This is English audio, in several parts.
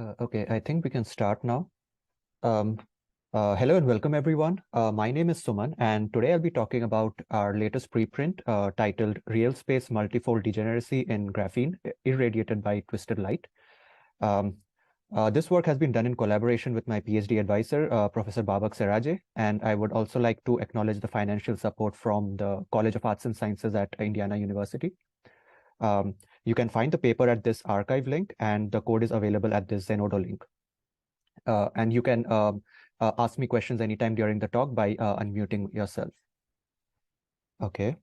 Okay, I think we can start now. Um, Hello and welcome everyone. My name is Suman, and today I'll be talking about our latest preprint titled Real Space Multifold Degeneracy in Graphene Irradiated by Twisted Light. This work has been done in collaboration with my PhD advisor, Professor Babak Seradjeh, and I would also like to acknowledge the financial support from the College of Arts and Sciences at Indiana University. You can find the paper at this archive link, and the code is available at this Zenodo link. And you can ask me questions anytime during the talk by unmuting yourself. Okay.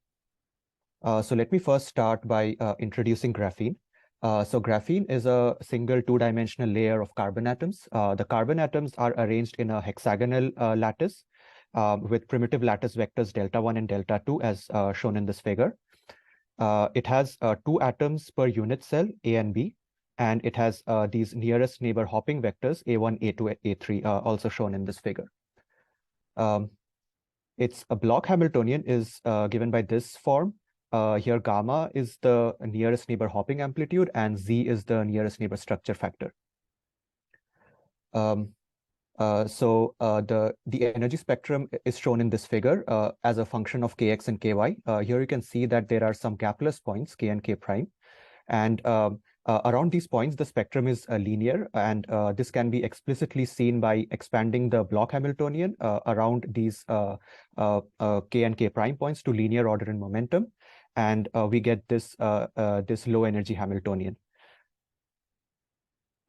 So let me first start by introducing graphene. So graphene is a single two-dimensional layer of carbon atoms. The carbon atoms are arranged in a hexagonal lattice with primitive lattice vectors delta 1 and delta 2 as shown in this figure. It has two atoms per unit cell, A and B, and it has these nearest neighbor hopping vectors, A1, A2, A3, also shown in this figure. Its Bloch Hamiltonian is given by this form. Here, gamma is the nearest neighbor hopping amplitude, and Z is the nearest neighbor structure factor. The energy spectrum is shown in this figure as a function of kx and ky. Here you can see that there are some gapless points, k and k prime. And around these points, the spectrum is linear. And this can be explicitly seen by expanding the Bloch Hamiltonian around these k and k prime points to linear order and momentum. And we get this, this low energy Hamiltonian.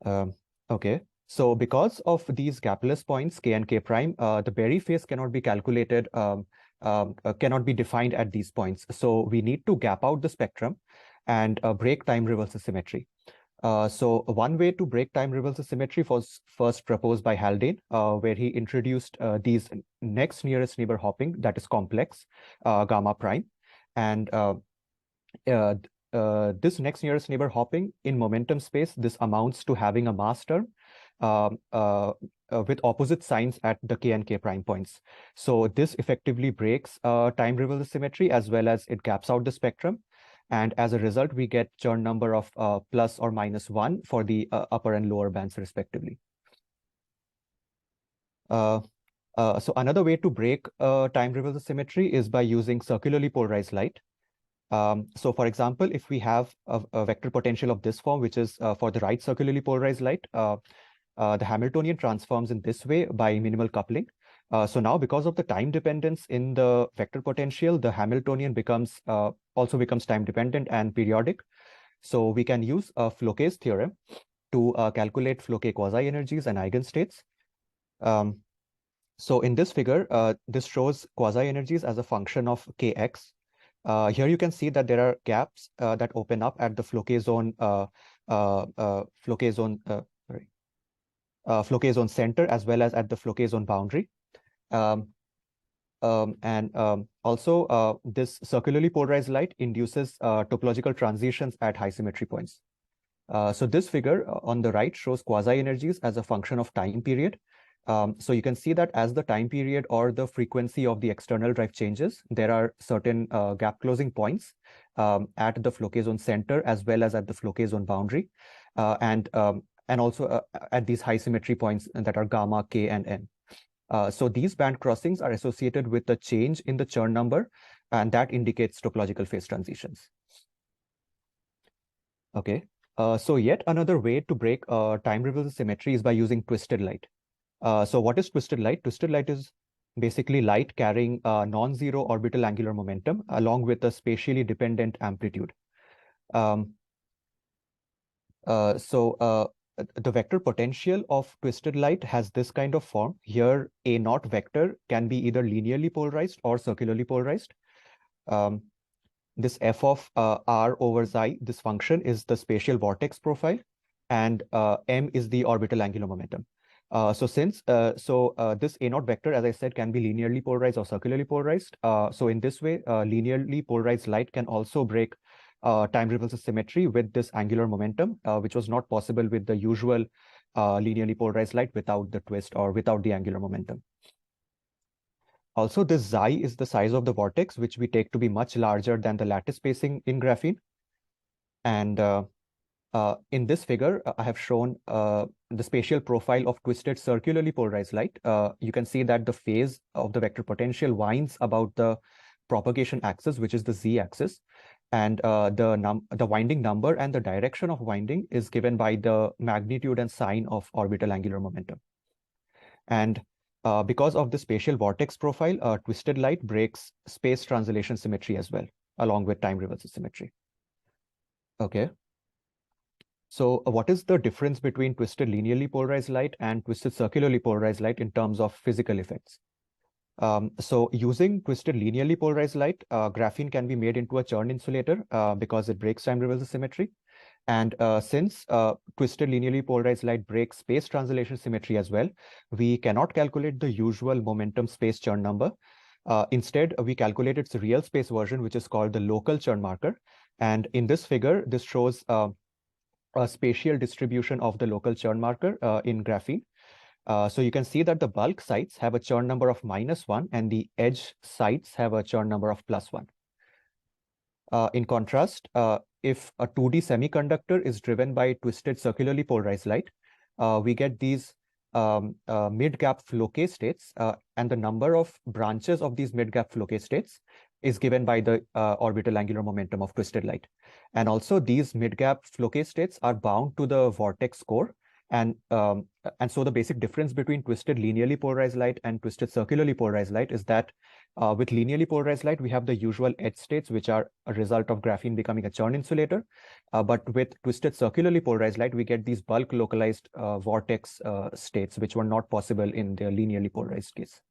Okay. So because of these gapless points, k and k prime, the Berry phase cannot be calculated, cannot be defined at these points. So we need to gap out the spectrum and break time reversal symmetry. So one way to break time reversal symmetry was first proposed by Haldane, where he introduced these next nearest neighbor hopping that is complex, gamma prime. And this next nearest neighbor hopping in momentum space, this amounts to having a mass term with opposite signs at the k and k prime points. So this effectively breaks time reversal symmetry as well as it gaps out the spectrum. And as a result, we get Chern number of plus or minus 1 for the upper and lower bands respectively. So another way to break time reversal symmetry is by using circularly polarized light. So for example, if we have a vector potential of this form, which is for the right circularly polarized light, the Hamiltonian transforms in this way by minimal coupling. So now, because of the time dependence in the vector potential, the Hamiltonian becomes also becomes time dependent and periodic. So we can use Floquet's theorem to calculate Floquet quasienergies and eigenstates. So in this figure, this shows quasienergies as a function of kx. Here you can see that there are gaps that open up at the Floquet zone, Floquet zone center as well as at the Floquet zone boundary. Also, this circularly polarized light induces topological transitions at high symmetry points. So this figure on the right shows quasi-energies as a function of time period. So you can see that as the time period or the frequency of the external drive changes, there are certain gap closing points at the Floquet zone center as well as at the Floquet zone boundary, and also at these high symmetry points that are gamma, k, and n. So these band crossings are associated with the change in the Chern number, and that indicates topological phase transitions. Okay. So yet another way to break time reversal symmetry is by using twisted light. So what is twisted light? Twisted light is basically light carrying non-zero orbital angular momentum along with a spatially dependent amplitude. The vector potential of twisted light has this kind of form. Here, a naught vector can be either linearly polarized or circularly polarized. This f of r over xi, this function is the spatial vortex profile, and m is the orbital angular momentum. This a naught vector, as I said, can be linearly polarized or circularly polarized. So in this way, linearly polarized light can also break time reversal symmetry with this angular momentum, which was not possible with the usual linearly polarized light without the twist or without the angular momentum. Also, this xi is the size of the vortex, which we take to be much larger than the lattice spacing in graphene. And In this figure, I have shown the spatial profile of twisted circularly polarized light. You can see that the phase of the vector potential winds about the propagation axis, which is the z-axis, and the winding number and the direction of winding is given by the magnitude and sign of orbital angular momentum. And because of the spatial vortex profile, twisted light breaks space translation symmetry as well, along with time reversal symmetry. Okay. So what is the difference between twisted linearly polarized light and twisted circularly polarized light in terms of physical effects? So using twisted linearly polarized light, graphene can be made into a Chern insulator because it breaks time reversal symmetry. And since twisted linearly polarized light breaks space translation symmetry as well, we cannot calculate the usual momentum space Chern number. Instead, we calculate its real space version, which is called the local Chern marker. And in this figure, this shows a spatial distribution of the local Chern marker in graphene. So you can see that the bulk sites have a Chern number of -1 and the edge sites have a Chern number of +1. In contrast, if a 2D semiconductor is driven by twisted circularly polarized light, we get these mid-gap Floquet states, and the number of branches of these mid-gap Floquet states is given by the orbital angular momentum of twisted light. And also these mid-gap Floquet states are bound to the vortex core. And so the basic difference between twisted linearly polarized light and twisted circularly polarized light is that with linearly polarized light, we have the usual edge states, which are a result of graphene becoming a Chern insulator. But with twisted circularly polarized light, we get these bulk localized vortex states, which were not possible in the linearly polarized case.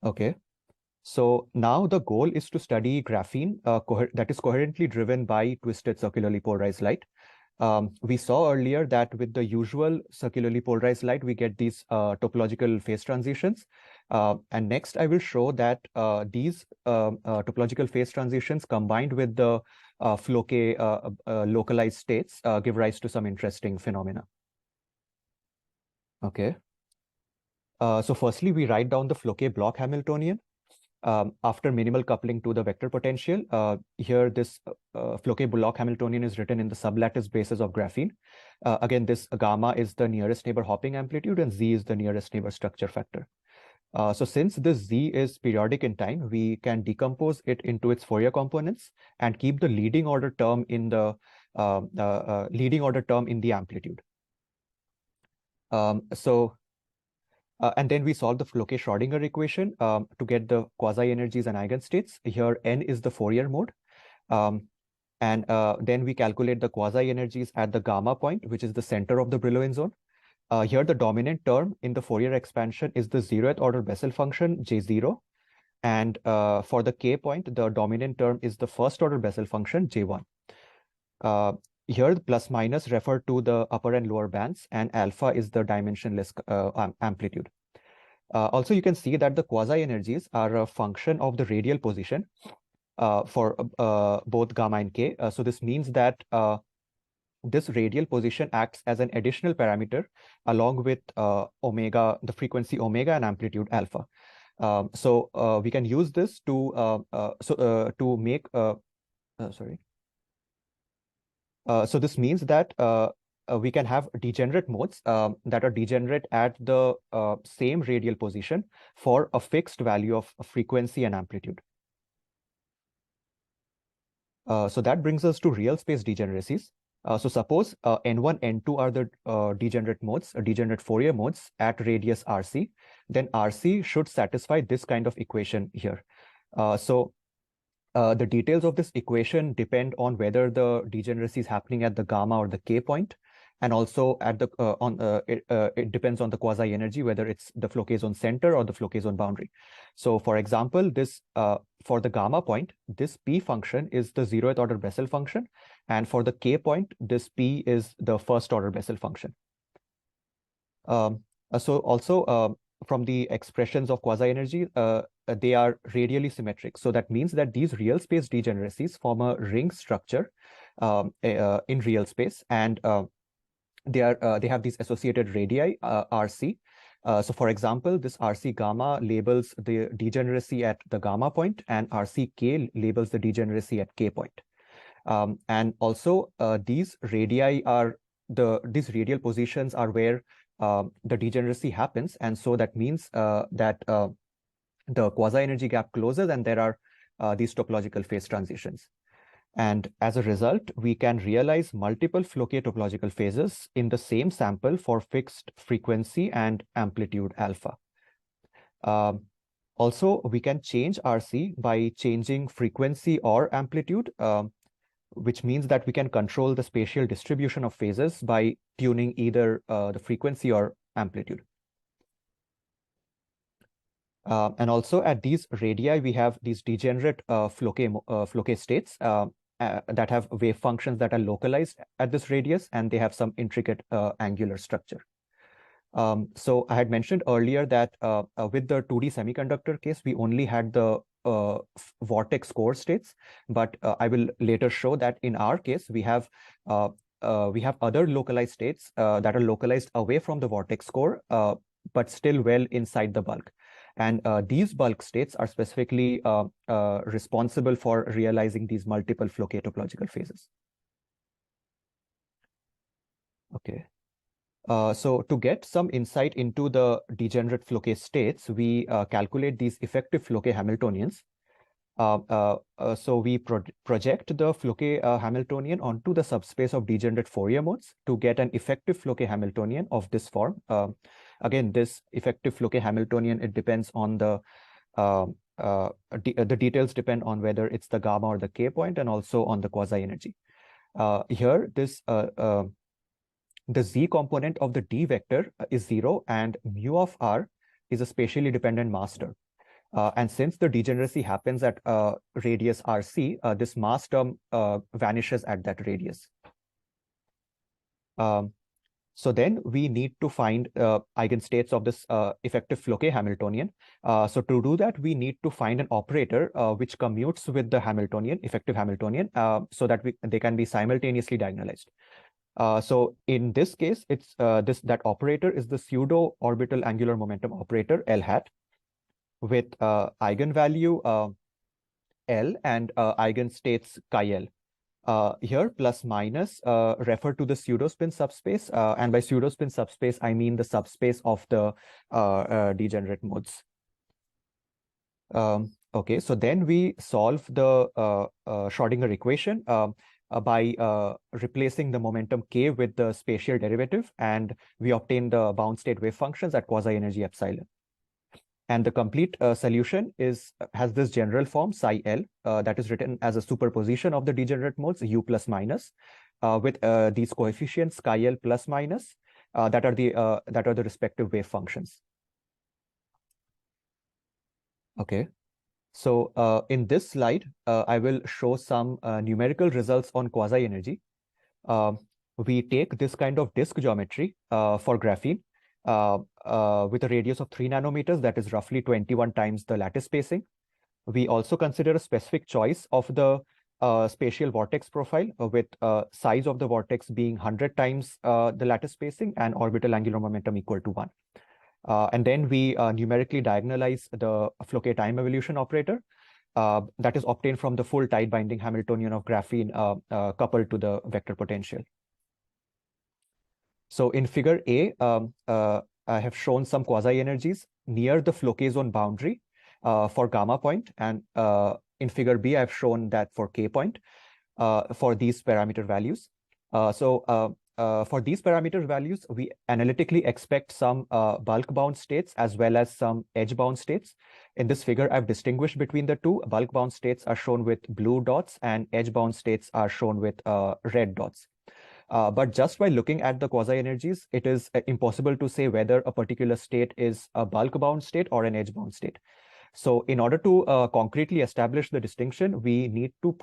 Okay. So now the goal is to study graphene that is coherently driven by twisted circularly polarized light. We saw earlier that with the usual circularly polarized light, we get these topological phase transitions. And next, I will show that these topological phase transitions combined with the Floquet localized states give rise to some interesting phenomena. Okay. So firstly, we write down the Floquet-Bloch Hamiltonian. After minimal coupling to the vector potential, here this Floquet-Bloch Hamiltonian is written in the sublattice basis of graphene. Again, this gamma is the nearest neighbor hopping amplitude and z is the nearest neighbor structure factor. So since this z is periodic in time, we can decompose it into its Fourier components and keep the leading order term in the amplitude. And then we solve the Floquet-Schrödinger equation to get the quasi-energies and eigenstates. Here, n is the Fourier mode. And then we calculate the quasi-energies at the gamma point, which is the center of the Brillouin zone. Here, the dominant term in the Fourier expansion is the 0th order Bessel function, J0. And for the k point, the dominant term is the first order Bessel function, J1. Here, the plus minus refer to the upper and lower bands, and alpha is the dimensionless amplitude. Also, you can see that the quasi-energies are a function of the radial position for both gamma and k. So this means that this radial position acts as an additional parameter along with omega, the frequency omega and amplitude alpha. So we can use this to make so this means that we can have degenerate modes that are degenerate at the same radial position for a fixed value of frequency and amplitude. So that brings us to real space degeneracies. So suppose N1, N2 are the degenerate modes, degenerate Fourier modes at radius RC, then RC should satisfy this kind of equation here. The details of this equation depend on whether the degeneracy is happening at the gamma or the k point, and also at the it depends on the quasi energy, whether it's the Floquet zone center or the Floquet zone boundary. So, for example, this for the gamma point, this p function is the 0th order Bessel function, and for the k point, this p is the first order Bessel function. From the expressions of quasi-energy, they are radially symmetric. So that means that these real space degeneracies form a ring structure in real space, and they have these associated radii, RC. So for example, this RC gamma labels the degeneracy at the gamma point, and RC k labels the degeneracy at k point. And also these radii are these radial positions are where the degeneracy happens. And so that means that the quasi-energy gap closes and there are these topological phase transitions. And as a result, we can realize multiple Floquet topological phases in the same sample for fixed frequency and amplitude alpha. Also, we can change RC by changing frequency or amplitude, which means that we can control the spatial distribution of phases by tuning either the frequency or amplitude. And also at these radii, we have these degenerate Floquet states that have wave functions that are localized at this radius, and they have some intricate angular structure. So I had mentioned earlier that with the 2D semiconductor case, we only had the vortex core states, but I will later show that in our case, we have other localized states that are localized away from the vortex core, but still well inside the bulk. And these bulk states are specifically responsible for realizing these multiple Floquet topological phases. Okay. So to get some insight into the degenerate Floquet states, we calculate these effective Floquet Hamiltonians. So we project the Floquet Hamiltonian onto the subspace of degenerate Fourier modes to get an effective Floquet Hamiltonian of this form. Again, this effective Floquet Hamiltonian, it depends on the details depend on whether it's the gamma or the K point, and also on the quasi-energy. Here, this the Z component of the D vector is 0, and mu of R is a spatially dependent mass term. And since the degeneracy happens at radius RC, this mass term vanishes at that radius. So then we need to find eigenstates of this effective Floquet Hamiltonian. So to do that, we need to find an operator which commutes with the Hamiltonian, effective Hamiltonian, so that they can be simultaneously diagonalized. So in this case, it's that operator is the pseudo orbital angular momentum operator L hat with eigenvalue L and eigenstates chi L. Here plus minus refer to the pseudospin subspace, and by pseudospin subspace I mean the subspace of the degenerate modes. Okay, so then we solve the Schrodinger equation by replacing the momentum k with the spatial derivative, and we obtain the bound state wave functions at quasi-energy epsilon. And the complete solution has this general form psi L that is written as a superposition of the degenerate modes u plus minus with these coefficients chi L plus minus that are the respective wave functions. Okay. So in this slide, I will show some numerical results on quasi-energy. We take this kind of disk geometry for graphene with a radius of 3 nanometers, that is roughly 21 times the lattice spacing. We also consider a specific choice of the spatial vortex profile with size of the vortex being 100 times the lattice spacing and orbital angular momentum equal to 1. And then we numerically diagonalize the Floquet time evolution operator that is obtained from the full tight binding Hamiltonian of graphene coupled to the vector potential. So in figure A, I have shown some quasi-energies near the Floquet zone boundary for gamma point, and in figure B, I've shown that for K point for these parameter values. For these parameter values, we analytically expect some bulk bound states as well as some edge bound states. In this figure, I've distinguished between the two. Bulk bound states are shown with blue dots and edge bound states are shown with red dots. But just by looking at the quasi-energies, it is impossible to say whether a particular state is a bulk bound state or an edge bound state. So in order to concretely establish the distinction, we need to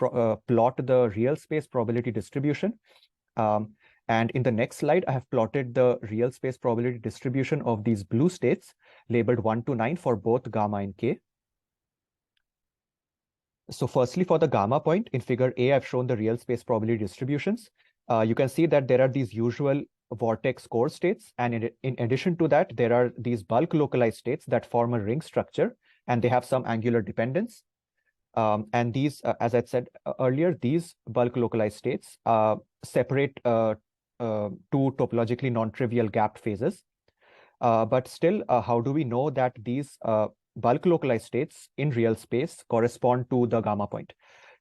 plot the real space probability distribution. And in the next slide, I have plotted the real space probability distribution of these blue states labeled 1 to 9 for both gamma and K. So firstly, for the gamma point, in figure A, I've shown the real space probability distributions. You can see that there are these usual vortex core states. And in addition to that, there are these bulk localized states that form a ring structure, and they have some angular dependence. And these, as I said earlier, these bulk localized states separate two topologically non-trivial gapped phases. But still, how do we know that these bulk localized states in real space correspond to the gamma point?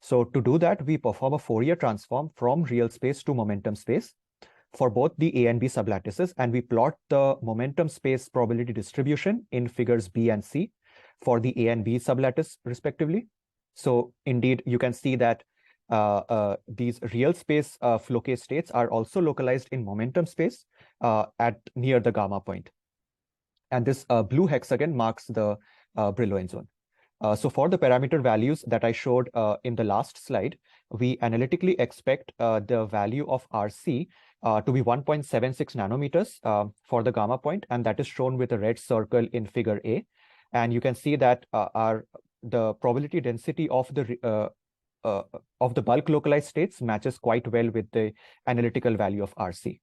So to do that, we perform a Fourier transform from real space to momentum space for both the A and B sublattices, and we plot the momentum space probability distribution in figures B and C for the A and B sublattice respectively. So indeed, you can see that these real space Floquet states are also localized in momentum space at near the gamma point. And this blue hexagon marks the Brillouin zone. So for the parameter values that I showed in the last slide, we analytically expect the value of RC to be 1.76 nanometers for the gamma point, and that is shown with a red circle in figure A. And you can see that the probability density of the bulk localized states matches quite well with the analytical value of RC.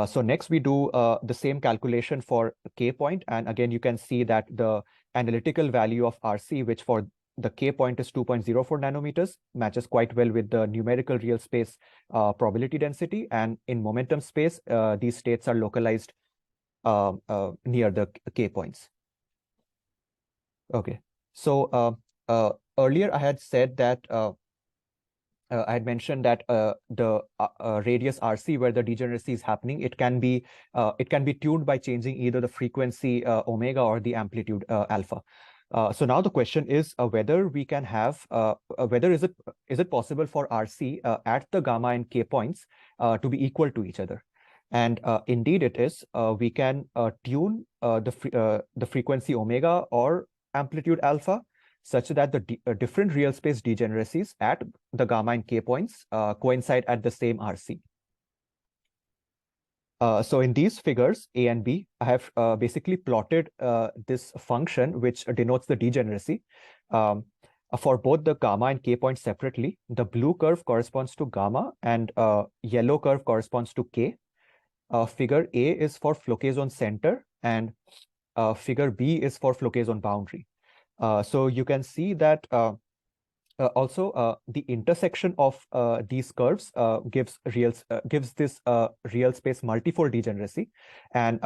So next we do the same calculation for K point, and again you can see that the analytical value of RC, which for the K point is 2.04 nanometers, matches quite well with the numerical real space probability density, and in momentum space these states are localized near the K points. Okay, so earlier I had said that I had mentioned that the radius RC where the degeneracy is happening, it can be tuned by changing either the frequency omega or the amplitude alpha. So now the question is whether we can have whether is it possible for RC at the gamma and K points to be equal to each other. And indeed it is. We can tune the frequency omega or amplitude alpha such that the different real space degeneracies at the gamma and K points coincide at the same RC. So in these figures, A and B, I have basically plotted this function which denotes the degeneracy. For both the gamma and K points separately, the blue curve corresponds to gamma and yellow curve corresponds to K. Figure A is for Floquet zone center and figure B is for Floquet zone boundary. So you can see that also the intersection of these curves gives this real space multifold degeneracy. And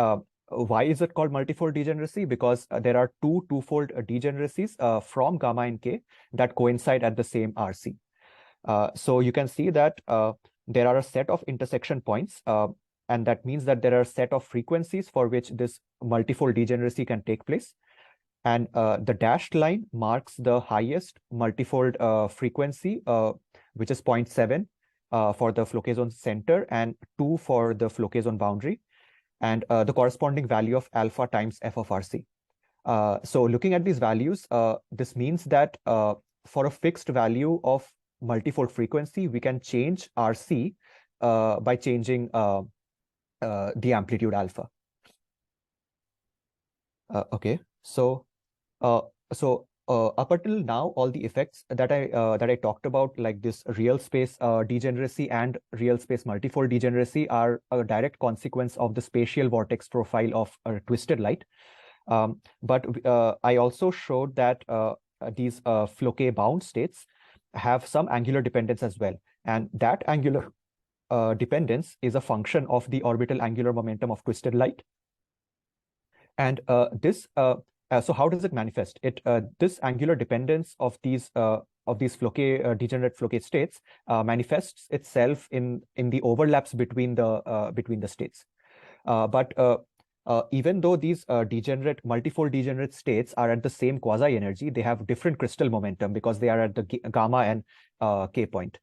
why is it called multifold degeneracy? Because there are two twofold degeneracies from gamma and K that coincide at the same RC. So you can see that there are a set of intersection points, and that means that there are a set of frequencies for which this multifold degeneracy can take place. And the dashed line marks the highest multifold frequency, which is 0.7 for the Floquet zone center and 2 for the Floquet zone boundary, and the corresponding value of alpha times f of RC. So looking at these values, this means that for a fixed value of multifold frequency, we can change RC by changing the amplitude alpha. Okay, so up until now, all the effects that I talked about, like this real space degeneracy and real space multifold degeneracy, are a direct consequence of the spatial vortex profile of twisted light. But I also showed that these Floquet bound states have some angular dependence as well, and that angular dependence is a function of the orbital angular momentum of twisted light. And so how does it manifest? This angular dependence of these Floquet degenerate Floquet states manifests itself in the overlaps between the states. But even though these multifold degenerate states are at the same quasi-energy, they have different crystal momentum because they are at the gamma and K point.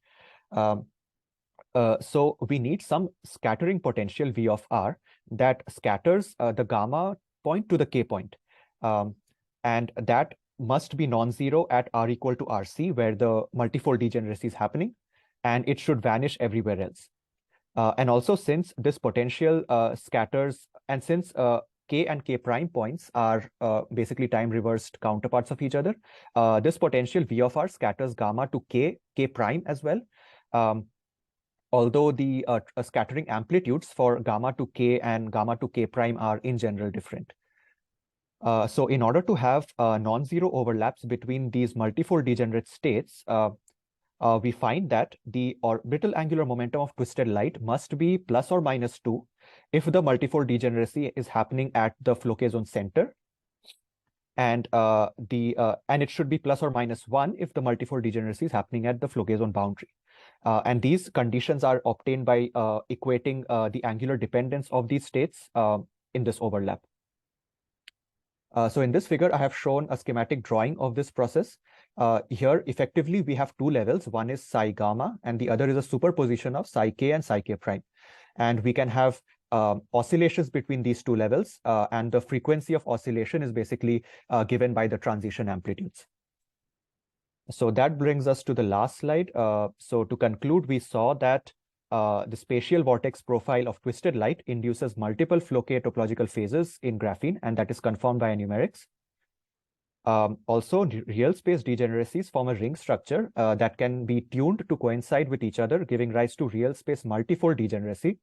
So we need some scattering potential V of R that scatters the gamma point to the K point. And that must be non-zero at R equal to RC, where the multifold degeneracy is happening, and it should vanish everywhere else. And also, since this potential scatters, and since K and K prime points are basically time-reversed counterparts of each other, this potential V of R scatters gamma to K prime as well. Although the scattering amplitudes for gamma to K and gamma to K prime are in general different. So in order to have non-zero overlaps between these multifold degenerate states, we find that the orbital angular momentum of twisted light must be plus or minus 2 if the multifold degeneracy is happening at the Floquet zone center, and it should be plus or minus 1 if the multifold degeneracy is happening at the Floquet zone boundary. And these conditions are obtained by equating the angular dependence of these states in this overlap. So in this figure, I have shown a schematic drawing of this process. Here, effectively, we have two levels. One is psi gamma, and the other is a superposition of psi k and psi k prime. And we can have oscillations between these two levels, and the frequency of oscillation is basically given by the transition amplitudes. So that brings us to the last slide. So to conclude, we saw that the spatial vortex profile of twisted light induces multiple Floquet topological phases in graphene, and that is confirmed by numerics. Also, real space degeneracies form a ring structure that can be tuned to coincide with each other, giving rise to real space multifold degeneracy.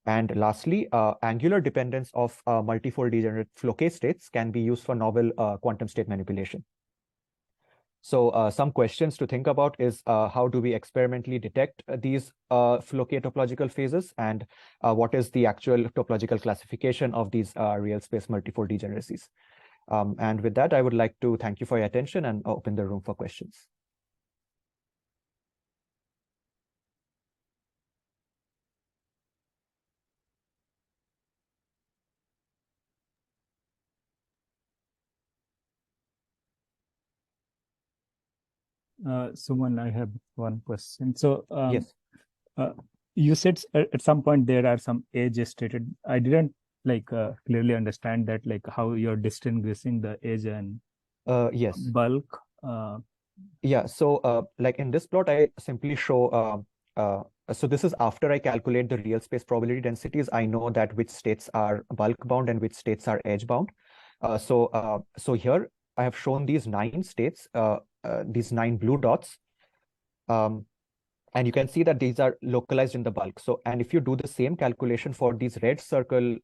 And lastly, angular dependence of multifold degenerate Floquet states can be used for novel quantum state manipulation. So some questions to think about is how do we experimentally detect these Floquet topological phases, and what is the actual topological classification of these real space multifold degeneracies? And with that, I would like to thank you for your attention and open the room for questions. Suman, I have one question. So Yes. You said at some point there are some edge stated. I didn't clearly understand that, like how you're distinguishing the edge and Yes. bulk. Yeah. So like in this plot, I simply show. So this is after I calculate the real space probability densities. I know that which states are bulk bound and which states are edge bound. So here I have shown these 9 states, these 9 blue dots. And you can see that these are localized in the bulk. So, and if you do the same calculation for these red circle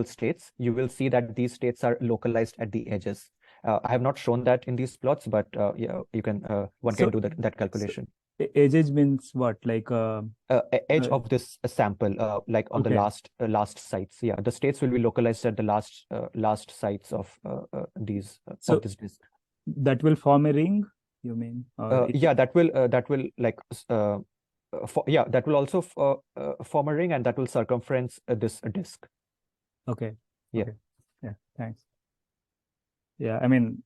states, you will see that these states are localized at the edges. I have not shown that in these plots, but yeah, you can one can do that calculation. So edges means what? Like edge of this sample, like on the last sites. Yeah, the states will be localized at the last sites of these of this disk. That will form a ring, you mean? Yeah, that will like that will also form a ring, and that will circumference this disk. Okay. Yeah. Okay. Yeah. Thanks. Yeah. I mean,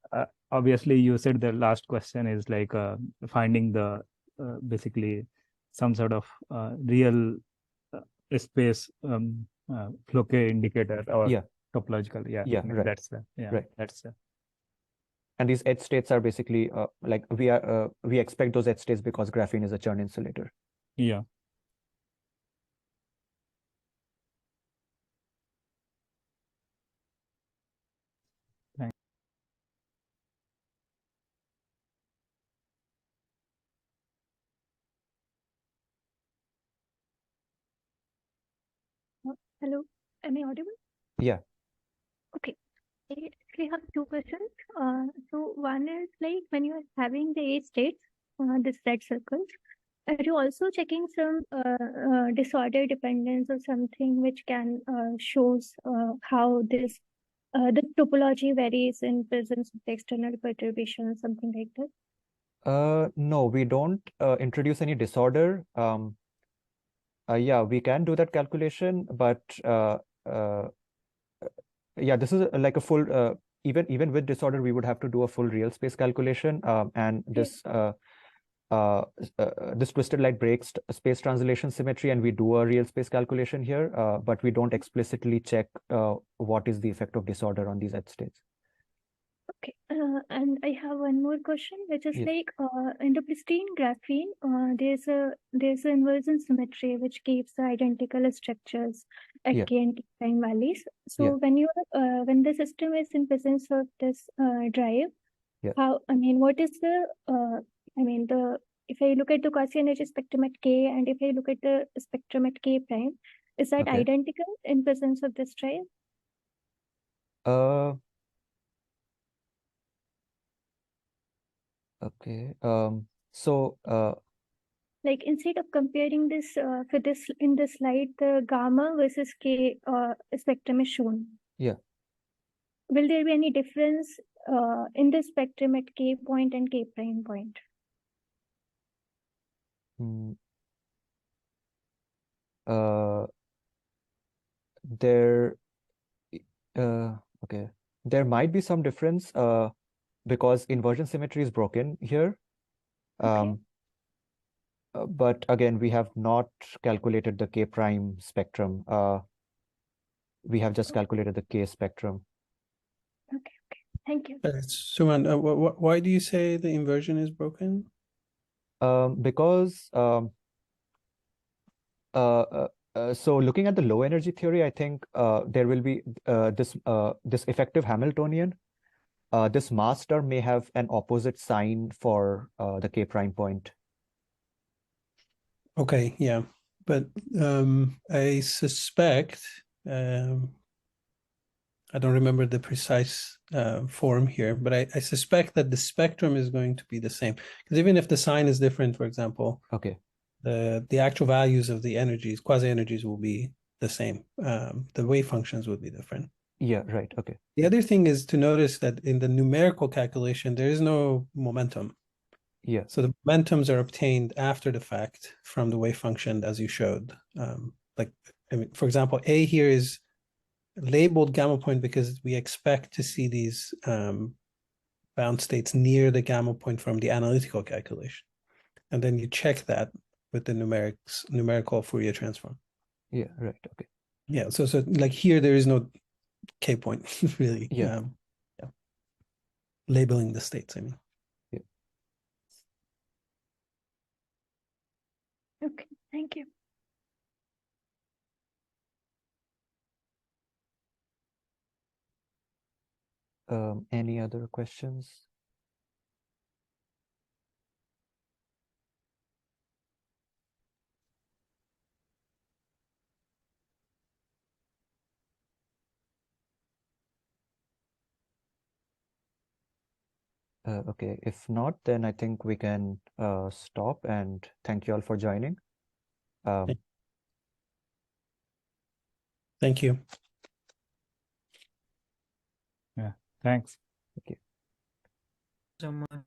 obviously, you said the last question is like finding the basically some sort of real space Floquet indicator or topological. Yeah. Yeah. Right. That's right. That's and these edge states are basically like we expect those edge states because graphene is a churn insulator. Yeah. Thanks. Hello, am I audible? Yeah. Okay. I actually have 2 questions. So one is like when you are having the 8 states, this red circles, are you also checking some disorder dependence or something which can shows how this the topology varies in presence of the external perturbation or something like that? No, we don't introduce any disorder. Yeah, we can do that calculation, but yeah, this is like a full even with disorder, we would have to do a full real space calculation, and this this twisted light breaks space translation symmetry, and we do a real space calculation here, but we don't explicitly check what is the effect of disorder on these edge states. Okay, and I have one more question, which is like in the pristine graphene, there's an inversion symmetry which gives the identical structures at k and t prime values. So when you when the system is in presence of this drive, how what is the if I look at the quasienergy spectrum at k and if I look at the spectrum at k prime, is that identical in presence of this drive? Okay. Like instead of comparing this for this in the slide, the gamma versus K spectrum is shown. Yeah. Will there be any difference in the spectrum at K point and K prime point? There, okay. There might be some difference because inversion symmetry is broken here. Okay. But again, we have not calculated the K prime spectrum. We have just calculated the K spectrum. Okay. Thank you. Suman, why do you say the inversion is broken? Because so looking at the low energy theory, I think there will be this effective Hamiltonian. This mass term may have an opposite sign for the K prime point. Okay, yeah, but I suspect I don't remember the precise form here, but I suspect that the spectrum is going to be the same, because even if the sign is different, for example, okay, the actual values of the energies, quasi-energies, will be the same. The wave functions would be different. Yeah, right. Okay. The other thing is to notice that in the numerical calculation, there is no momentum. Yeah. So the momentums are obtained after the fact from the wave function, as you showed. Like, I mean, for example, A here is labeled gamma point because we expect to see these bound states near the gamma point from the analytical calculation. And then you check that with the numerical Fourier transform. Yeah, right. Okay. Yeah, so like here, there is no K point, really. Yeah. Yeah. Labeling the states, I mean. Yeah. Okay, thank you. Any other questions? Okay, if not, then I think we can stop, and thank you all for joining. Thank you. Yeah, thanks. Okay. Someone